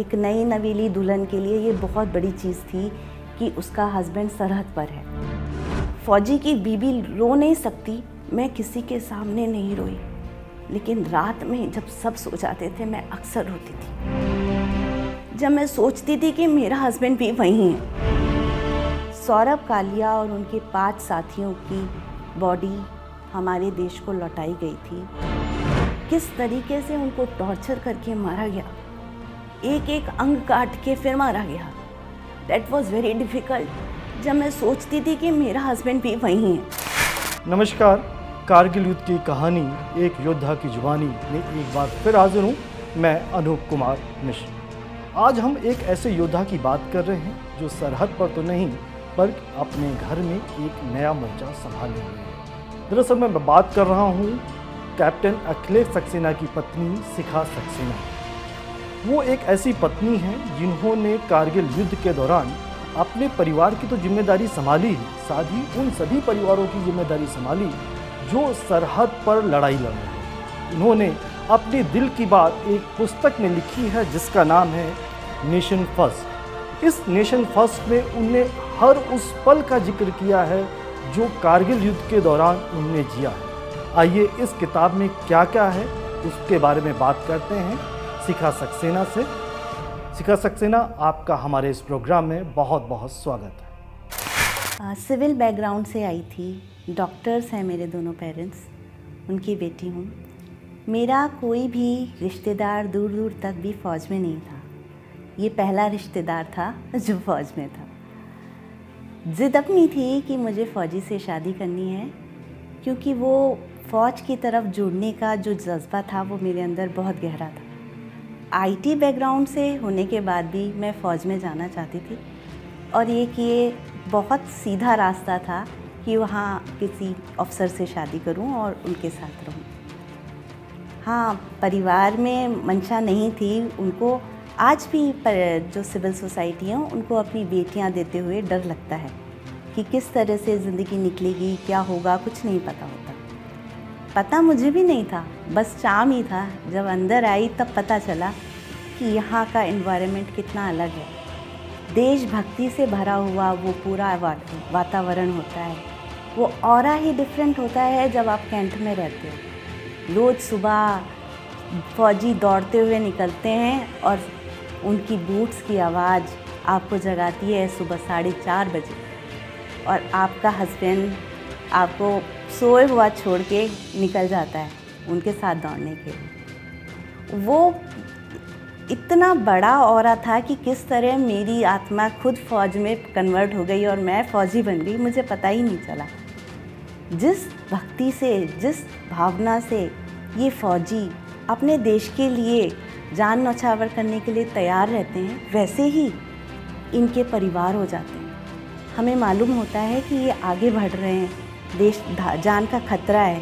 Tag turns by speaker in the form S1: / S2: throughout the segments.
S1: एक नई नवेली दुल्हन के लिए ये बहुत बड़ी चीज़ थी कि उसका हस्बैंड सरहद पर है। फौजी की बीवी रो नहीं सकती, मैं किसी के सामने नहीं रोई, लेकिन रात में जब सब सो जाते थे मैं अक्सर रोती थी, जब मैं सोचती थी कि मेरा हस्बैंड भी वहीं है। सौरभ कालिया और उनके 5 साथियों की बॉडी हमारे देश को लौटाई गई थी। किस तरीके से उनको टॉर्चर करके मारा गया, एक एक अंग काट के फिर मारा गया। That was very difficult जब मैं सोचती थी कि मेरा हस्बैंड भी वहीं है।
S2: नमस्कार, कारगिल युद्ध की कहानी एक योद्धा की जुबानी में एक बार फिर हाजिर हूँ। मैं अनूप कुमार मिश्र। आज हम एक ऐसे योद्धा की बात कर रहे हैं जो सरहद पर तो नहीं पर अपने घर में एक नया मोर्चा संभाले हुए हैं। दरअसल मैं बात कर रहा हूँ कैप्टन अखिलेश सक्सेना की पत्नी शिखा सक्सेना। वो एक ऐसी पत्नी हैं जिन्होंने कारगिल युद्ध के दौरान अपने परिवार की तो जिम्मेदारी संभाली, साथ ही उन सभी परिवारों की जिम्मेदारी संभाली जो सरहद पर लड़ाई लड़ रहे हैं। इन्होंने अपने दिल की बात एक पुस्तक में लिखी है जिसका नाम है नेशन फर्स्ट। इस नेशन फर्स्ट में उनने हर उस पल का जिक्र किया है जो कारगिल युद्ध के दौरान उन्होंने जिया है। आइए इस किताब में क्या क्या है उसके बारे में बात करते हैं शिखा सक्सेना से। शिखा सक्सेना, आपका हमारे इस प्रोग्राम में बहुत बहुत स्वागत है।
S1: सिविल बैकग्राउंड से आई थी, डॉक्टर्स हैं मेरे दोनों पेरेंट्स, उनकी बेटी हूँ। मेरा कोई भी रिश्तेदार दूर दूर तक भी फ़ौज में नहीं था। ये पहला रिश्तेदार था जो फ़ौज में था। ज़िद अपनी थी कि मुझे फ़ौजी से शादी करनी है, क्योंकि वो फ़ौज की तरफ जुड़ने का जो जज्बा था वो मेरे अंदर बहुत गहरा था। आईटी बैकग्राउंड से होने के बाद भी मैं फ़ौज में जाना चाहती थी और ये बहुत सीधा रास्ता था कि वहाँ किसी अफसर से शादी करूँ और उनके साथ रहूँ। हाँ, परिवार में मंशा नहीं थी उनको। आज भी जो सिविल सोसाइटी हैं उनको अपनी बेटियां देते हुए डर लगता है कि किस तरह से ज़िंदगी निकलेगी, क्या होगा, कुछ नहीं पता होता। पता मुझे भी नहीं था, बस चाम ही था। जब अंदर आई तब पता चला कि यहाँ का एनवायरनमेंट कितना अलग है। देशभक्ति से भरा हुआ वो पूरा वातावरण होता है, वो ऑरा ही डिफरेंट होता है जब आप कैंट में रहते हो। रोज़ सुबह फ़ौजी दौड़ते हुए निकलते हैं और उनकी बूट्स की आवाज़ आपको जगाती है सुबह 4:30 बजे, और आपका हस्बैंड आपको सोए हुआ छोड़ के निकल जाता है उनके साथ दौड़ने के लिए। वो इतना बड़ा ऑरा था कि किस तरह मेरी आत्मा खुद फ़ौज में कन्वर्ट हो गई और मैं फ़ौजी बन गई, मुझे पता ही नहीं चला। जिस भक्ति से, जिस भावना से ये फ़ौजी अपने देश के लिए जान न्यौछावर करने के लिए तैयार रहते हैं, वैसे ही इनके परिवार हो जाते हैं। हमें मालूम होता है कि ये आगे बढ़ रहे हैं, देश जान का खतरा है।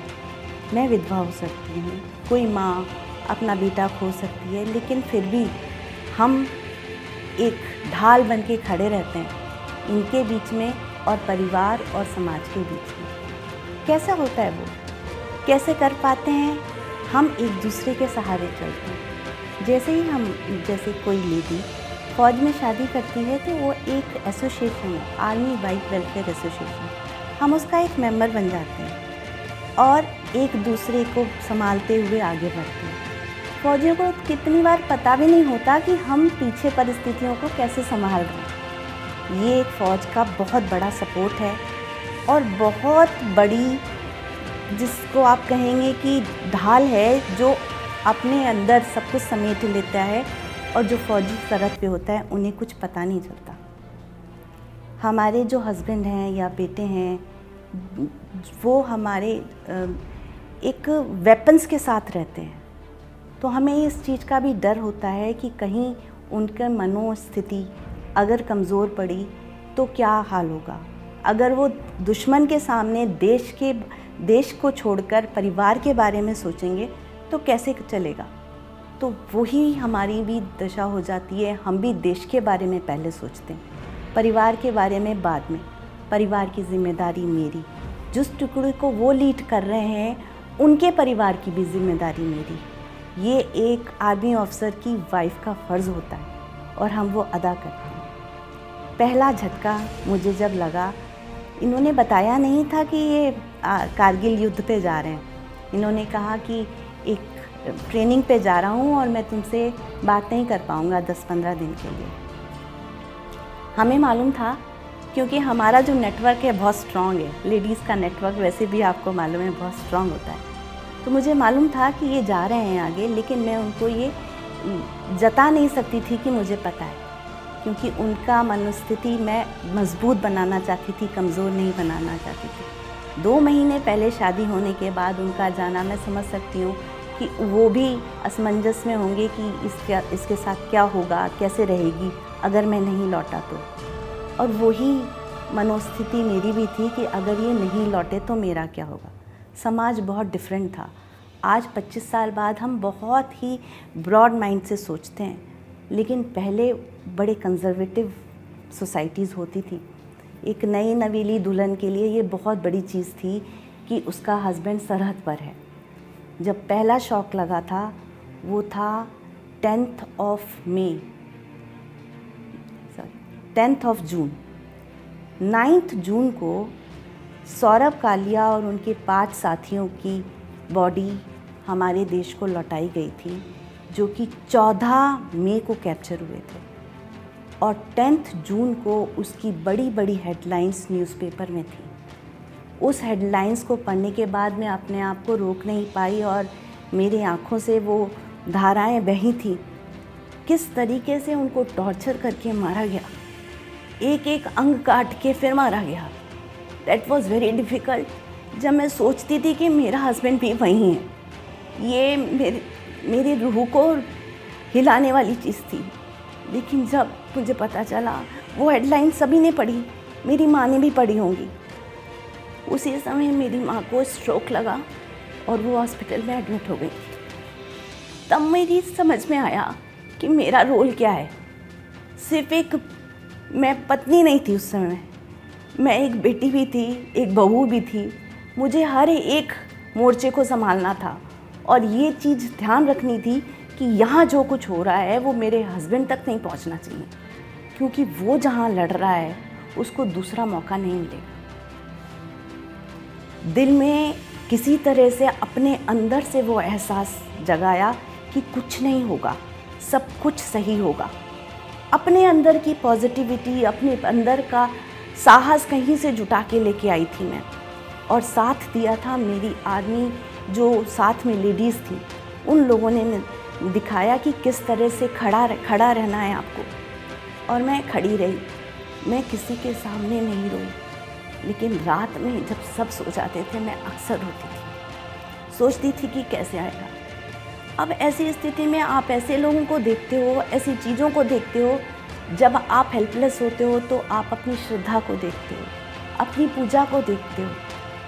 S1: मैं विधवा हो सकती हूँ, कोई माँ अपना बेटा खो सकती है, लेकिन फिर भी हम एक ढाल बन के खड़े रहते हैं इनके बीच में और परिवार और समाज के बीच में। कैसा होता है वो, कैसे कर पाते हैं? हम एक दूसरे के सहारे चलते हैं। जैसे कोई लेडी फ़ौज में शादी करती है तो वो एक एसोसिएशन है, आर्मी वाइफ वेलफेयर एसोसिएशन, हम उसका एक मेंबर बन जाते हैं और एक दूसरे को संभालते हुए आगे बढ़ते हैं। फ़ौजियों को कितनी बार पता भी नहीं होता कि हम पीछे परिस्थितियों को कैसे संभाल रहे हैं। ये एक फ़ौज का बहुत बड़ा सपोर्ट है और बहुत बड़ी, जिसको आप कहेंगे कि ढाल है, जो अपने अंदर सब कुछ समेट लेता है। और जो फ़ौजी सरहद पे होता है उन्हें कुछ पता नहीं चलता। हमारे जो हस्बैंड हैं या बेटे हैं वो हमारे एक वेपन्स के साथ रहते हैं, तो हमें इस चीज़ का भी डर होता है कि कहीं उनका मनोस्थिति अगर कमज़ोर पड़ी तो क्या हाल होगा। अगर वो दुश्मन के सामने देश को छोड़कर परिवार के बारे में सोचेंगे तो कैसे चलेगा। तो वही हमारी भी दशा हो जाती है। हम भी देश के बारे में पहले सोचते हैं, परिवार के बारे में बाद में। परिवार की जिम्मेदारी मेरी, जिस टुकड़े को वो लीड कर रहे हैं उनके परिवार की भी जिम्मेदारी मेरी। ये एक आर्मी ऑफिसर की वाइफ का फ़र्ज़ होता है। और हम वो अदा करते हैं। पहला झटका मुझे जब लगा, इन्होंने बताया नहीं था कि ये कारगिल युद्ध पे जा रहे हैं। इन्होंने कहा कि एक ट्रेनिंग पे जा रहा हूँ और मैं तुमसे बात नहीं कर पाऊँगा 10-15 दिन के लिए। हमें मालूम था, क्योंकि हमारा जो नेटवर्क है बहुत स्ट्रॉन्ग है। लेडीज़ का नेटवर्क वैसे भी आपको मालूम है बहुत स्ट्रॉन्ग होता है। तो मुझे मालूम था कि ये जा रहे हैं आगे, लेकिन मैं उनको ये जता नहीं सकती थी कि मुझे पता है, क्योंकि उनका मनोस्थिति मैं मजबूत बनाना चाहती थी, कमज़ोर नहीं बनाना चाहती थी। 2 महीने पहले शादी होने के बाद उनका जाना, मैं समझ सकती हूँ कि वो भी असमंजस में होंगे कि इसके साथ क्या होगा, कैसे रहेगी अगर मैं नहीं लौटा तो। और वही मनोस्थिति मेरी भी थी कि अगर ये नहीं लौटे तो मेरा क्या होगा। समाज बहुत डिफरेंट था। आज 25 साल बाद हम बहुत ही ब्रॉड माइंड से सोचते हैं, लेकिन पहले बड़े कंजर्वेटिव सोसाइटीज़ होती थी। एक नई नवीली दुल्हन के लिए ये बहुत बड़ी चीज़ थी कि उसका हस्बैंड सरहद पर है। जब पहला शॉक लगा था वो था 10th of जून। 9th जून को सौरभ कालिया और उनके 5 साथियों की बॉडी हमारे देश को लौटाई गई थी, जो कि 14 मई को कैप्चर हुए थे। और 10th जून को उसकी बड़ी बड़ी हेडलाइंस न्यूज़पेपर में थी। उस हेडलाइंस को पढ़ने के बाद मैं अपने आप को रोक नहीं पाई और मेरी आँखों से वो धाराएं बही थी। किस तरीके से उनको टॉर्चर करके मारा गया, एक एक अंग काट के फिर मारा गया। That was very difficult. जब मैं सोचती थी कि मेरा हस्बैंड भी वहीं है, ये मेरी रूह को हिलाने वाली चीज़ थी। लेकिन जब मुझे पता चला, वो हेडलाइन सभी ने पढ़ी, मेरी माँ ने भी पढ़ी होंगी। उसी समय मेरी माँ को स्ट्रोक लगा और वो हॉस्पिटल में एडमिट हो गई। तब मेरी समझ में आया कि मेरा रोल क्या है। सिर्फ एक मैं पत्नी नहीं थी उस समय, मैं एक बेटी भी थी, एक बहू भी थी। मुझे हर एक मोर्चे को संभालना था और ये चीज़ ध्यान रखनी थी कि यहाँ जो कुछ हो रहा है वो मेरे हस्बैंड तक नहीं पहुँचना चाहिए, क्योंकि वो जहाँ लड़ रहा है उसको दूसरा मौका नहीं मिलेगा। दिल में किसी तरह से अपने अंदर से वो एहसास जगाया कि कुछ नहीं होगा, सब कुछ सही होगा। अपने अंदर की पॉजिटिविटी, अपने अंदर का साहस कहीं से जुटा के लेके आई थी मैं। और साथ दिया था मेरी आदमी, जो साथ में लेडीज़ थी, उन लोगों ने दिखाया कि किस तरह से खड़ा रहना है आपको। और मैं खड़ी रही। मैं किसी के सामने नहीं रोई, लेकिन रात में जब सब सो जाते थे मैं अक्सर रोती थी, सोचती थी कि कैसे आएगा। अब ऐसी स्थिति में आप ऐसे लोगों को देखते हो, ऐसी चीज़ों को देखते हो। जब आप हेल्पलेस होते हो तो आप अपनी श्रद्धा को देखते हो, अपनी पूजा को देखते हो।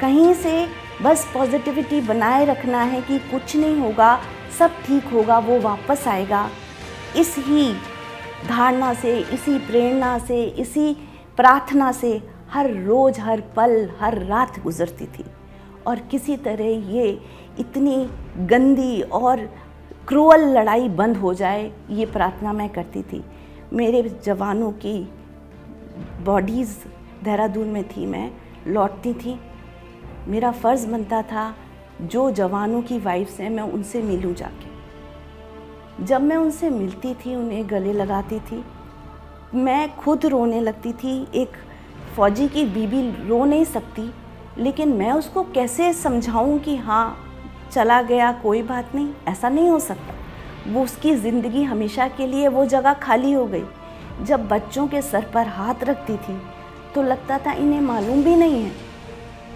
S1: कहीं से बस पॉजिटिविटी बनाए रखना है कि कुछ नहीं होगा, सब ठीक होगा, वो वापस आएगा। इस ही धारणा से, इसी प्रेरणा से, इसी प्रार्थना से हर रोज़, हर पल, हर रात गुजरती थी। और किसी तरह ये इतनी गंदी और क्रूअल लड़ाई बंद हो जाए, ये प्रार्थना मैं करती थी। मेरे जवानों की बॉडीज़ देहरादून में थी, मैं लौटती थी। मेरा फ़र्ज़ बनता था जो जवानों की वाइफ्स हैं मैं उनसे मिलूं जाके। जब मैं उनसे मिलती थी, उन्हें गले लगाती थी, मैं खुद रोने लगती थी। एक फ़ौजी की बीवी रो नहीं सकती, लेकिन मैं उसको कैसे समझाऊं कि हाँ चला गया, कोई बात नहीं, ऐसा नहीं हो सकता। वो उसकी ज़िंदगी हमेशा के लिए वो जगह खाली हो गई। जब बच्चों के सर पर हाथ रखती थी तो लगता था इन्हें मालूम भी नहीं है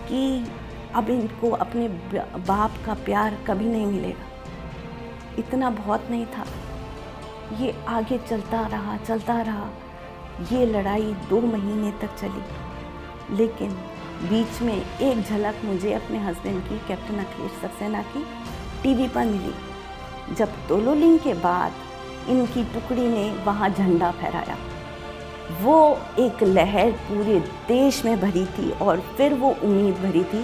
S1: कि अब इनको अपने बाप का प्यार कभी नहीं मिलेगा। इतना बहुत नहीं था। ये आगे चलता रहा। ये लड़ाई 2 महीने तक चली, लेकिन बीच में एक झलक मुझे अपने हस्बैंड की, कैप्टन अखिलेश सक्सेना की टीवी पर मिली। जब तोलोलिंग के बाद इनकी टुकड़ी ने वहाँ झंडा फहराया, वो एक लहर पूरे देश में भरी थी और फिर वो उम्मीद भरी थी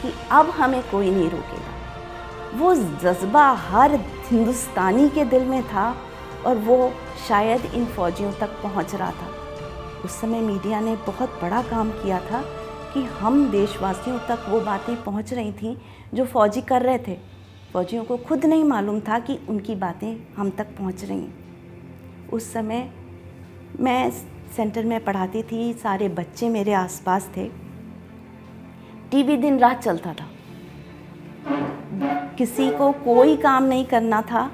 S1: कि अब हमें कोई नहीं रोकेगा। वो जज्बा हर हिंदुस्तानी के दिल में था और वो शायद इन फौजियों तक पहुंच रहा था। उस समय मीडिया ने बहुत बड़ा काम किया था कि हम देशवासियों तक वो बातें पहुंच रही थी जो फौजी कर रहे थे। फौजियों को खुद नहीं मालूम था कि उनकी बातें हम तक पहुंच रही हैं। उस समय मैं सेंटर में पढ़ाती थी, सारे बच्चे मेरे आसपास थे। टीवी दिन रात चलता था, किसी को कोई काम नहीं करना था।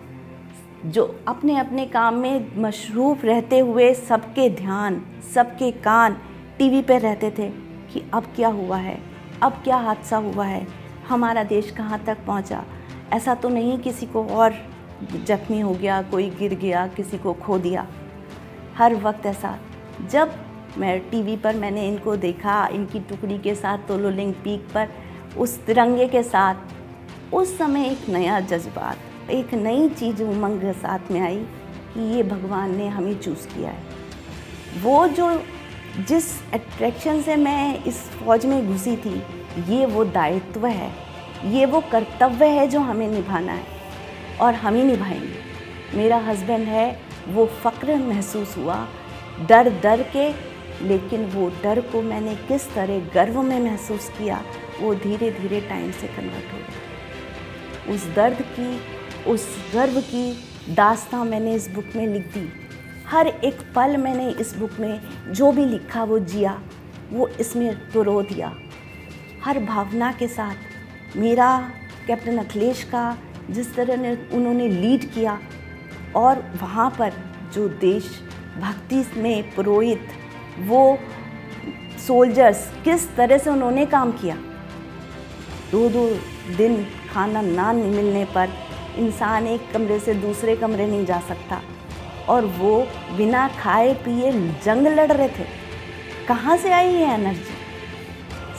S1: जो अपने अपने काम में मशरूफ़ रहते हुए सबके ध्यान, सबके कान टीवी पर रहते थे कि अब क्या हुआ है, अब क्या हादसा हुआ है, हमारा देश कहाँ तक पहुँचा। ऐसा तो नहीं किसी को और जख्मी हो गया, कोई गिर गया, किसी को खो दिया। हर वक्त ऐसा। जब मैं टीवी पर मैंने इनको देखा, इनकी टुकड़ी के साथ तोलोलिंग पीक पर उस तिरंगे के साथ, उस समय एक नया जज्बात, एक नई चीज़ उमंग साथ में आई कि ये भगवान ने हमें चूज़ किया है। वो जो जिस अट्रैक्शन से मैं इस फौज में घुसी थी, ये वो दायित्व है, ये वो कर्तव्य है जो हमें निभाना है और हम ही निभाएंगे। मेरा हस्बैंड है, वो फ़क्र महसूस हुआ डर डर के, लेकिन वो डर को मैंने किस तरह गर्व में महसूस किया, वो धीरे धीरे टाइम से कन्वर्ट हो गया। उस दर्द की, उस गर्व की दास्तां मैंने इस बुक में लिख दी। हर एक पल मैंने इस बुक में जो भी लिखा वो जिया, वो इसमें पिरो दिया। हर भावना के साथ मेरा कैप्टन अखिलेश का जिस तरह ने उन्होंने लीड किया और वहाँ पर जो देश भक्ति में पुरोहित वो सोल्जर्स किस तरह से उन्होंने काम किया। 2-2 दिन खाना ना मिलने पर इंसान एक कमरे से दूसरे कमरे नहीं जा सकता और वो बिना खाए पिए जंग लड़ रहे थे। कहाँ से आई ये एनर्जी?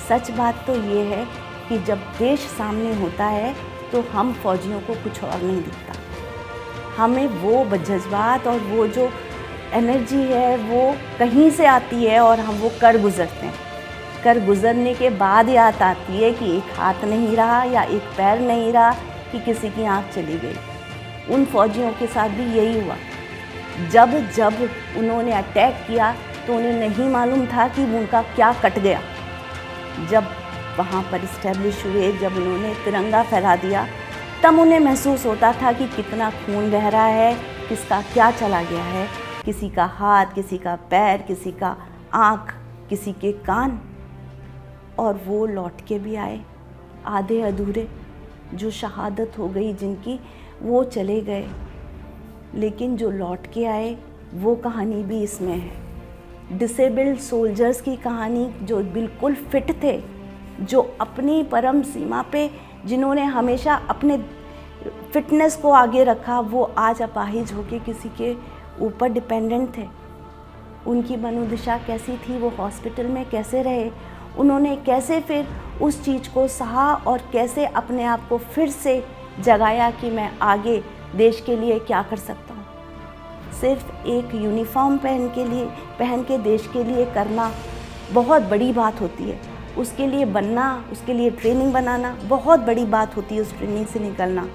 S1: सच बात तो ये है कि जब देश सामने होता है तो हम फौजियों को कुछ और नहीं दिखता। हमें वो जज्बात और वो जो एनर्जी है वो कहीं से आती है और हम वो कर गुज़रते हैं। कर गुज़रने के बाद याद आती है कि एक हाथ नहीं रहा या एक पैर नहीं रहा, कि किसी की आँख चली गई। उन फौजियों के साथ भी यही हुआ। जब जब उन्होंने अटैक किया तो उन्हें नहीं मालूम था कि उनका क्या कट गया। जब वहाँ पर इस्टेब्लिश हुए, जब उन्होंने तिरंगा फहरा दिया, तब उन्हें महसूस होता था कि कितना खून बह रहा है, किसका क्या चला गया है, किसी का हाथ, किसी का पैर, किसी का आँख, किसी के कान। और वो लौट के भी आए, आधे अधूरे, जो शहादत हो गई जिनकी, वो चले गए, लेकिन जो लौट के आए वो कहानी भी इसमें है। डिसेबल्ड सोल्जर्स की कहानी, जो बिल्कुल फिट थे, जो अपनी परम सीमा पे, जिन्होंने हमेशा अपने फिटनेस को आगे रखा, वो आज अपाहिज होके किसी के ऊपर डिपेंडेंट थे। उनकी मनोदशा कैसी थी, वो हॉस्पिटल में कैसे रहे, उन्होंने कैसे फिर उस चीज़ को सहा और कैसे अपने आप को फिर से जगाया कि मैं आगे देश के लिए क्या कर सकता हूँ। सिर्फ एक यूनिफॉर्म पहन के देश के लिए करना बहुत बड़ी बात होती है। उसके लिए बनना, उसके लिए ट्रेनिंग बनाना बहुत बड़ी बात होती है, उस ट्रेनिंग से निकलना।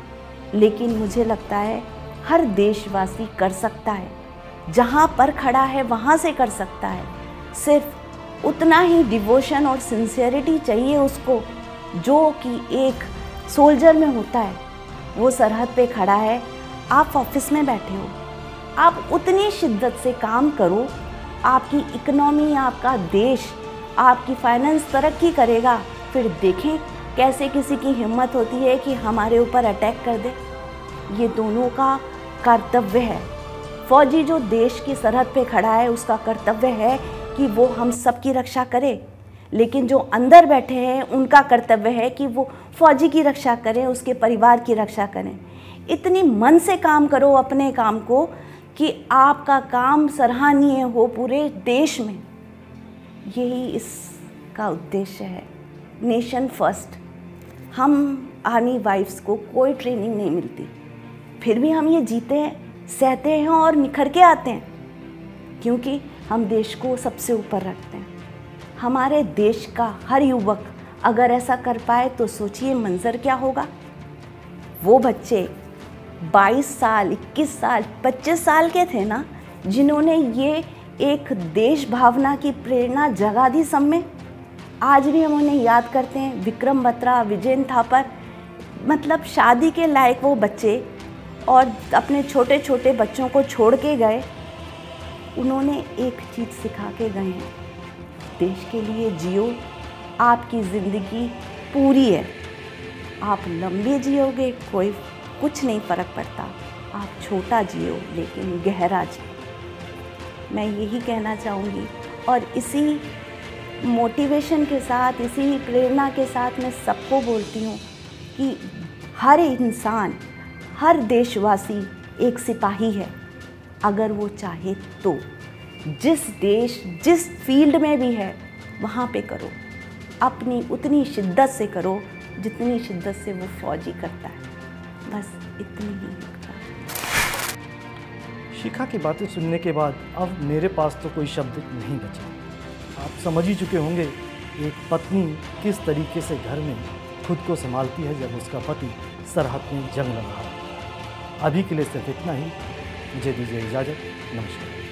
S1: लेकिन मुझे लगता है हर देशवासी कर सकता है, जहाँ पर खड़ा है वहाँ से कर सकता है। सिर्फ उतना ही डिवोशन और सिंसियरिटी चाहिए उसको, जो कि एक सोल्जर में होता है। वो सरहद पे खड़ा है, आप ऑफिस में बैठे हो, आप उतनी शिद्दत से काम करो, आपकी इकोनॉमी, आपका देश, आपकी फाइनेंस तरक्की करेगा। फिर देखें कैसे किसी की हिम्मत होती है कि हमारे ऊपर अटैक कर दे। ये दोनों का कर्तव्य है। फौजी जो देश की सरहद पे खड़ा है, उसका कर्तव्य है कि वो हम सब की रक्षा करे, लेकिन जो अंदर बैठे हैं उनका कर्तव्य है कि वो फौजी की रक्षा करें, उसके परिवार की रक्षा करें। इतनी मन से काम करो अपने काम को कि आपका काम सराहनीय हो पूरे देश में। यही इसका उद्देश्य है। Nation first. हम आर्मी वाइफ्स को कोई ट्रेनिंग नहीं मिलती, फिर भी हम ये जीते हैं, सहते हैं और निखर के आते हैं, क्योंकि हम देश को सबसे ऊपर रखते हैं। हमारे देश का हर युवक अगर ऐसा कर पाए तो सोचिए मंजर क्या होगा। वो बच्चे 22 साल, 21 साल, 25 साल के थे ना, जिन्होंने ये एक देश भावना की प्रेरणा जगा दी सब में। आज भी हम उन्हें याद करते हैं। विक्रम बत्रा, विजयन थापर, मतलब शादी के लायक वो बच्चे, और अपने छोटे छोटे बच्चों को छोड़ के गए। उन्होंने एक चीज़ सिखा के गए हैं, देश के लिए जियो, आपकी ज़िंदगी पूरी है। आप लंबी जियोगे कोई कुछ नहीं फ़र्क पड़ता, आप छोटा जियो लेकिन गहरा जियो। मैं यही कहना चाहूँगी, और इसी मोटिवेशन के साथ, इसी प्रेरणा के साथ मैं सबको बोलती हूँ कि हर इंसान, हर देशवासी एक सिपाही है, अगर वो चाहे तो। जिस देश, जिस फील्ड में भी है, वहाँ पे करो, अपनी उतनी शिद्दत से करो जितनी शिद्दत से वो फौजी करता है। बस इतनी ही।
S2: शिखा की बातें सुनने के बाद अब मेरे पास तो कोई शब्द नहीं बचा। आप समझ ही चुके होंगे एक पत्नी किस तरीके से घर में खुद को संभालती है जब उसका पति सरहद में जंग लड़ रहा है। अभी के लिए सिर्फ इतना ही। मुझे दीजिए इजाज़त। नमस्कार।